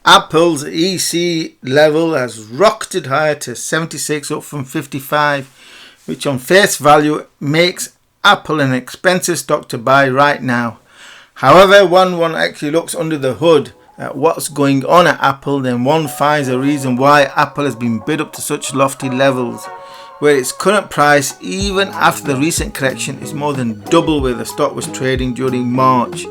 Apple's EC level has rocketed higher to 76, up from 55, which on face value makes Apple an expensive stock to buy right now. However, when one actually looks under the hood at what's going on at Apple, then one finds a reason why Apple has been bid up to such lofty levels, where its current price, even after the recent correction, is more than double where the stock was trading during March.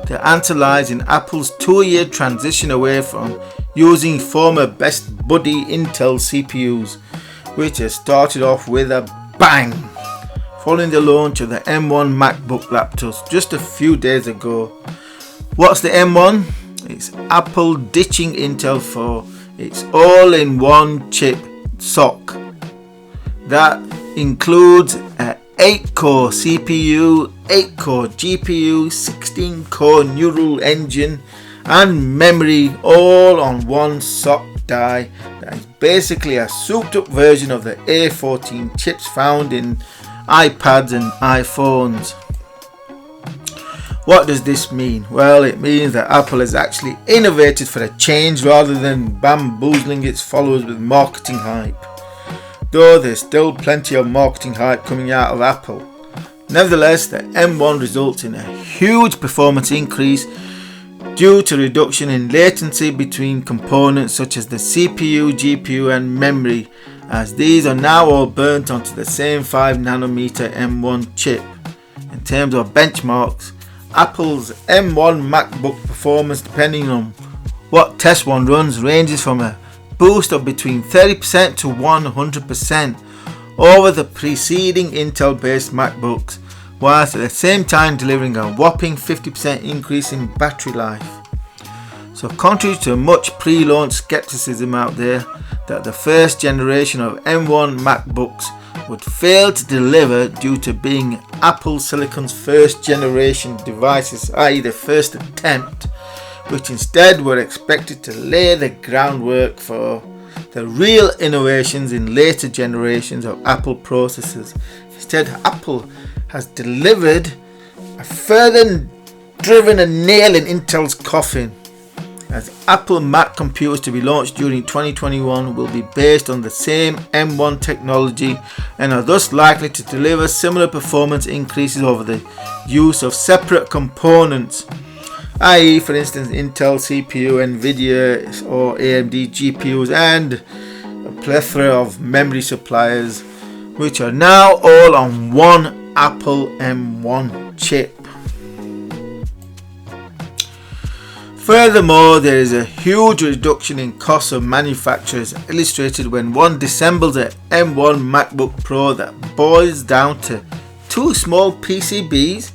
The answer lies in Apple's 2-year transition away from using former best buddy Intel CPUs, which has started off with a bang following the launch of the M1 MacBook laptops just a few days ago. What's the M1? It's Apple ditching Intel for its all-in-one chip SOC. That includes an 8-core CPU, 8-core GPU, 16-core neural engine and memory, all on one SOC die that is basically a souped up version of the A14 chips found in iPads and iPhones. What does this mean? Well, it means that Apple has actually innovated for a change rather than bamboozling its followers with marketing hype. Though there's still plenty of marketing hype coming out of Apple. Nevertheless, the M1 results in a huge performance increase due to reduction in latency between components such as the CPU, GPU and memory, as these are now all burnt onto the same 5nm M1 chip. In terms of benchmarks, Apple's M1 MacBook performance, depending on what test one runs, ranges from a boost of between 30% to 100% over the preceding Intel based MacBooks, whilst at the same time delivering a whopping 50% increase in battery life. So contrary to much pre-launch skepticism out there that the first generation of M1 MacBooks would fail to deliver due to being Apple Silicon's first generation devices, i.e. the first attempt, which instead were expected to lay the groundwork for the real innovations in later generations of Apple processors. Instead, Apple has delivered a further driven a nail in Intel's coffin, as Apple Mac computers to be launched during 2021 will be based on the same M1 technology and are thus likely to deliver similar performance increases over the use of separate components, i.e. for instance Intel CPU, Nvidia or AMD GPUs and a plethora of memory suppliers, which are now all on one Apple M1 chip. Furthermore, there is a huge reduction in costs of manufacturers, illustrated when one disassembles an M1 MacBook Pro that boils down to 2 small PCBs.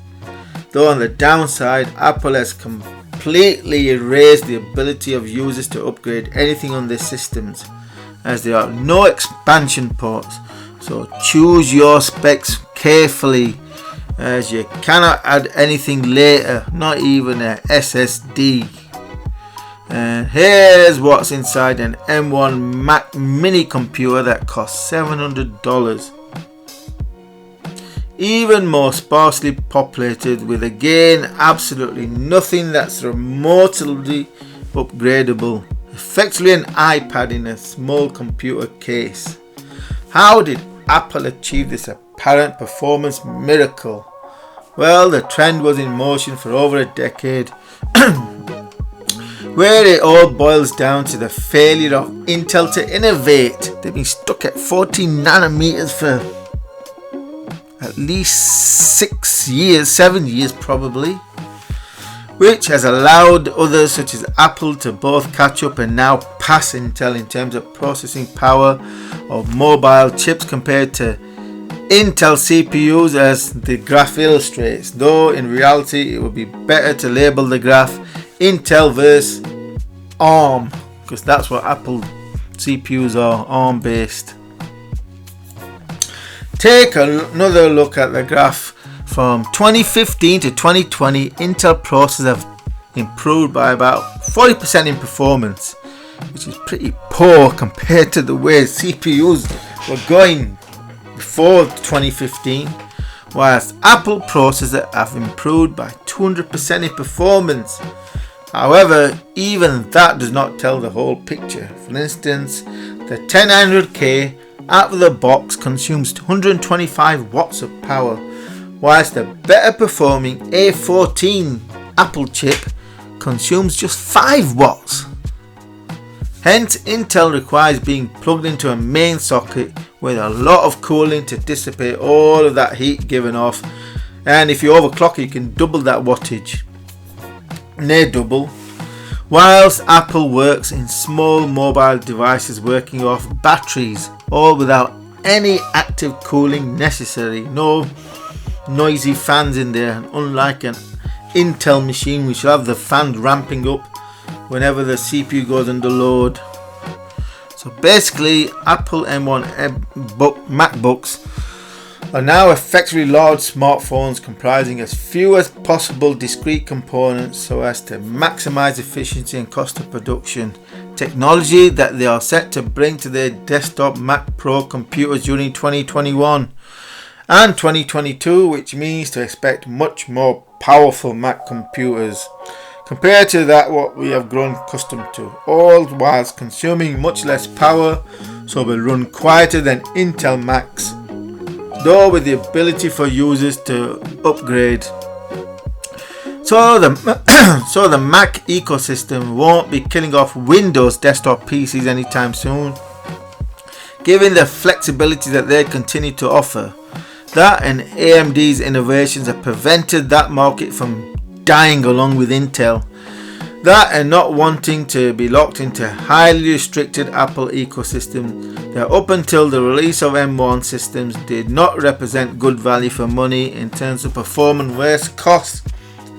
Though on the downside, Apple has completely erased the ability of users to upgrade anything on their systems, as there are no expansion ports. So choose your specs carefully, as you cannot add anything later, not even a SSD. And here's what's inside an M1 Mac mini computer that costs $700. Even more sparsely populated, with again absolutely nothing that's remotely upgradable. Effectively an iPad in a small computer case. How did Apple achieve this apparent performance miracle? Well, the trend was in motion for over a decade, where it all boils down to the failure of Intel to innovate. They've been stuck at 14nm for at least 7 years probably, which has allowed others such as Apple to both catch up and now pass Intel in terms of processing power of mobile chips compared to Intel CPUs, as the graph illustrates, though in reality it would be better to label the graph Intel versus ARM, because that's what Apple CPUs are, ARM based. Take another look at the graph. From 2015 to 2020, Intel processors have improved by about 40% in performance, which is pretty poor compared to the way CPUs were going before 2015, whilst Apple processors have improved by 200% in performance. However, even that does not tell the whole picture. For instance, the 10900K out of the box consumes 125 watts of power, whilst the better performing A14 Apple chip consumes just 5 watts. Hence, Intel requires being plugged into a main socket with a lot of cooling to dissipate all of that heat given off, and if you overclock it, you can double that wattage, near double. Whilst Apple works in small mobile devices working off batteries, all without any active cooling necessary, no noisy fans in there, and unlike an Intel machine which will have the fan ramping up whenever the CPU goes under load. So basically, Apple M1 MacBooks are now effectively large smartphones comprising as few as possible discrete components so as to maximize efficiency and cost of production. Technology that they are set to bring to their desktop Mac Pro computers during 2021 and 2022, which means to expect much more powerful Mac computers compared to that what we have grown accustomed to, all whilst consuming much less power, so will run quieter than Intel Macs, though with the ability for users to upgrade. So the Mac ecosystem won't be killing off Windows desktop PCs anytime soon, given the flexibility that they continue to offer. That and AMD's innovations have prevented that market from dying along with Intel. That and not wanting to be locked into a highly restricted Apple ecosystem that up until the release of M1 systems did not represent good value for money in terms of performance versus cost.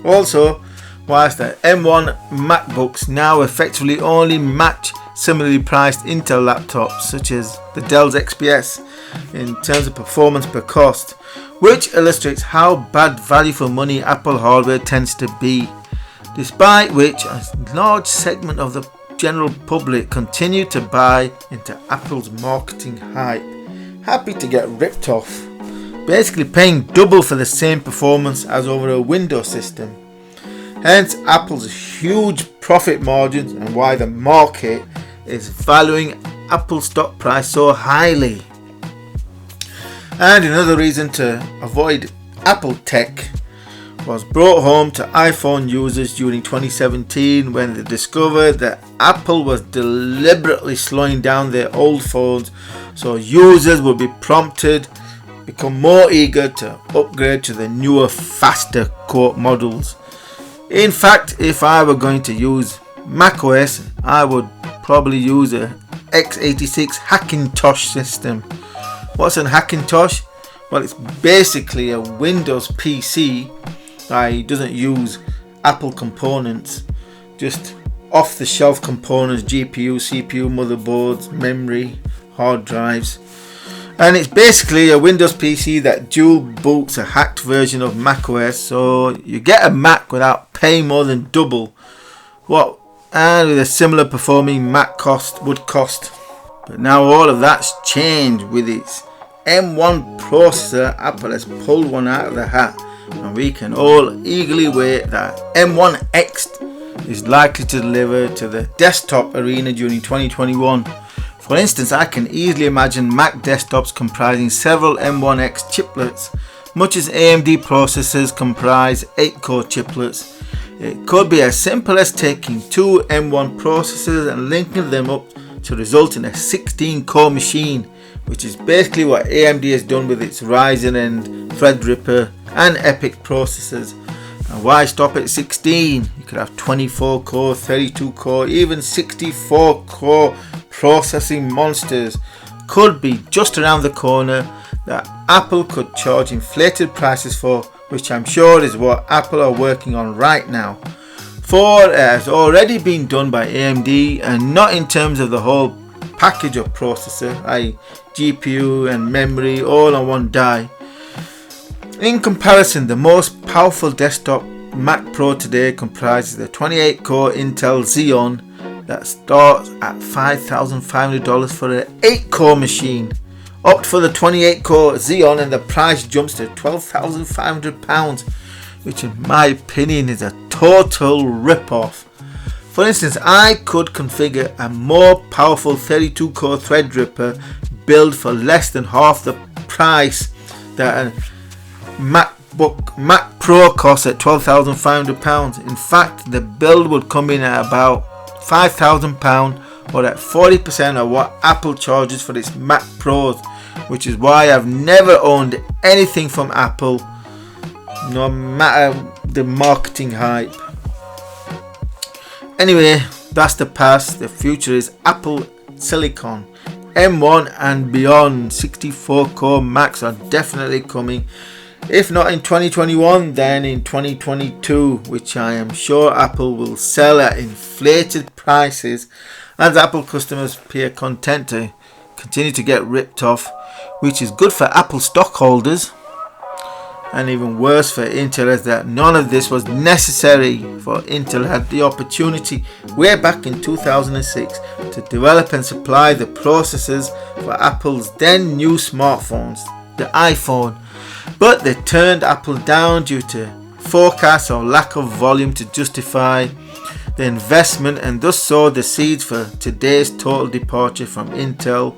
Also, whilst the M1 MacBooks now effectively only match similarly priced Intel laptops such as the Dell's XPS in terms of performance per cost, which illustrates how bad value for money Apple hardware tends to be, despite which a large segment of the general public continue to buy into Apple's marketing hype, happy to get ripped off, basically paying double for the same performance as over a Windows system. Hence Apple's huge profit margins and why the market is valuing Apple stock price so highly. And another reason to avoid Apple tech was brought home to iPhone users during 2017 when they discovered that Apple was deliberately slowing down their old phones so users would be prompted, become more eager to upgrade to the newer, faster quote models. In fact, if I were going to use macOS, I would probably use a x86 Hackintosh system. What's an Hackintosh? Well, it's basically a Windows PC that doesn't use Apple components, just off-the-shelf components, GPU, CPU, motherboards, memory, hard drives. And it's basically a Windows PC that dual boots a hacked version of macOS, so you get a Mac without paying more than double what and with a similar performing Mac would cost. But now all of that's changed with its M1 processor. Apple has pulled one out of the hat, and we can all eagerly wait that M1X is likely to deliver to the desktop arena during 2021. For instance, I can easily imagine Mac desktops comprising several M1X chiplets, much as AMD processors comprise 8-core chiplets. It could be as simple as taking two M1 processors and linking them up to result in a 16-core machine, which is basically what AMD has done with its Ryzen and Threadripper and EPYC processors. And why stop at 16? You could have 24 core, 32 core, even 64 core processing monsters could be just around the corner that Apple could charge inflated prices for, which I'm sure is what Apple are working on right now. For it has already been done by AMD, and not in terms of the whole package of processor, i.e. GPU and memory all on one die. In comparison, the most powerful desktop Mac Pro today comprises the 28-core Intel Xeon that starts at $5,500 for an 8-core machine. Opt for the 28-core Xeon and the price jumps to £12,500, which in my opinion is a total rip-off. For instance, I could configure a more powerful 32-core Threadripper build for less than half the price that a Mac Pro costs at £12,500. In fact, the build would come in at about £5,000, or at 40% of what Apple charges for its Mac Pros, which is why I've never owned anything from Apple, no matter the marketing hype. Anyway, that's the past. The future is Apple Silicon. M1 and beyond 64-core Macs are definitely coming. If not in 2021, then in 2022, which I am sure Apple will sell at inflated prices as Apple customers appear content to continue to get ripped off, which is good for Apple stockholders and even worse for Intel, as that none of this was necessary. For Intel had the opportunity way back in 2006 to develop and supply the processors for Apple's then new smartphones, the iPhone, but they turned Apple down due to forecasts or lack of volume to justify the investment, and thus sowed the seeds for today's total departure from Intel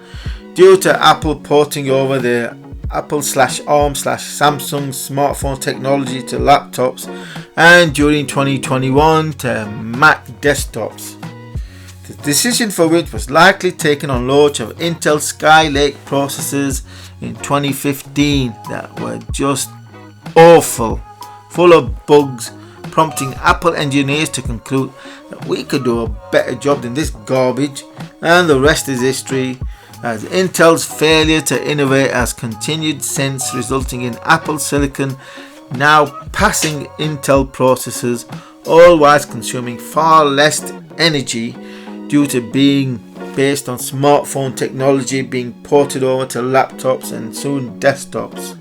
due to Apple porting over the Apple/ARM/Samsung smartphone technology to laptops, and during 2021 to Mac desktops. The decision for which was likely taken on launch of Intel Skylake processors in 2015 that were just awful, full of bugs, prompting Apple engineers to conclude that we could do a better job than this garbage, and the rest is history, as Intel's failure to innovate has continued since, resulting in Apple Silicon now passing Intel processors, all whilst consuming far less energy due to being based on smartphone technology being ported over to laptops and soon desktops.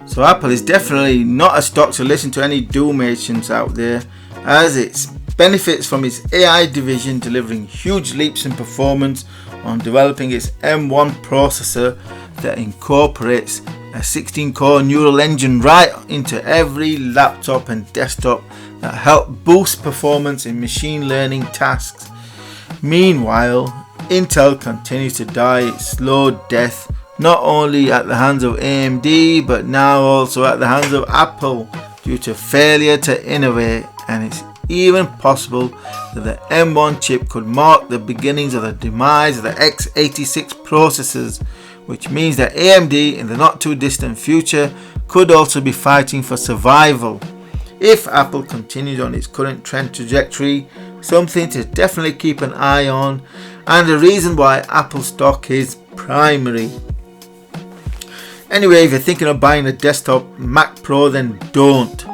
So Apple is definitely not a stock to listen to any doom agents out there, as it benefits from its AI division delivering huge leaps in performance on developing its M1 processor that incorporates a 16-core neural engine right into every laptop and desktop that help boost performance in machine learning tasks. Meanwhile, Intel continues to die its slow death, not only at the hands of AMD but now also at the hands of Apple due to failure to innovate, and it's even possible that the M1 chip could mark the beginnings of the demise of the x86 processors, which means that AMD in the not too distant future could also be fighting for survival. If Apple continues on its current trend trajectory, something to definitely keep an eye on, and the reason why Apple stock is primary. Anyway, if you're thinking of buying a desktop Mac Pro, then don't.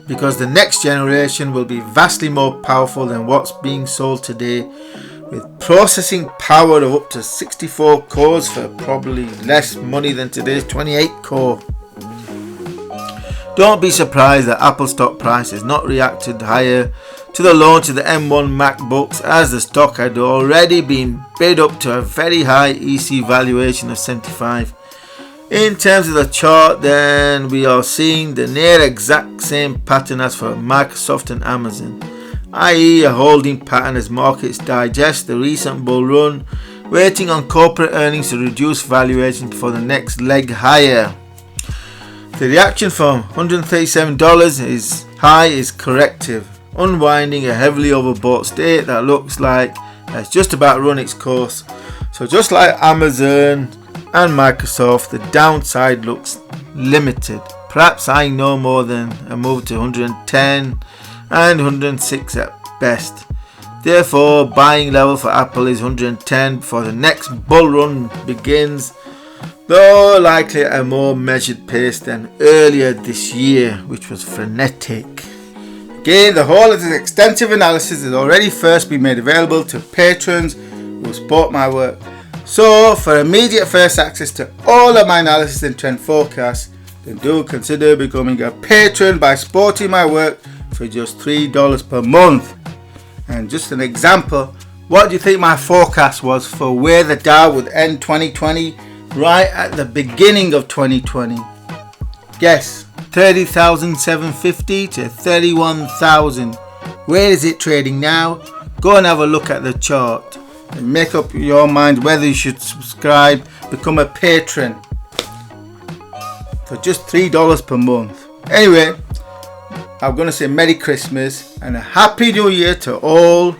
Because the next generation will be vastly more powerful than what's being sold today, with processing power of up to 64 cores for probably less money than today's 28 core. Don't be surprised that Apple stock price has not reacted higher to the launch of the M1 MacBooks, as the stock had already been bid up to a very high EC valuation of 75. In terms of the chart, then we are seeing the near exact same pattern as for Microsoft and Amazon, i.e. a holding pattern as markets digest the recent bull run, waiting on corporate earnings to reduce valuation before the next leg higher. The reaction from $137 is high is corrective, unwinding a heavily overbought state that looks like it's just about run its course. So just like Amazon and Microsoft, the downside looks limited. Perhaps I no more than a move to 110 and 106 at best. Therefore, buying level for Apple is 110 before the next bull run begins, though likely at a more measured pace than earlier this year, which was frenetic. Again, the whole of this extensive analysis has already first been made available to patrons who support my work. So, for immediate first access to all of my analysis and trend forecasts, then do consider becoming a patron by supporting my work for just $3 per month. And just an example, what do you think my forecast was for where the Dow would end 2020 right at the beginning of 2020? Guess. 30,750 to 31,000, Where is it trading now? Go and have a look at the chart and make up your mind whether you should subscribe, become a patron for just $3 per month. Anyway, I'm going to say Merry Christmas and a Happy New Year to all.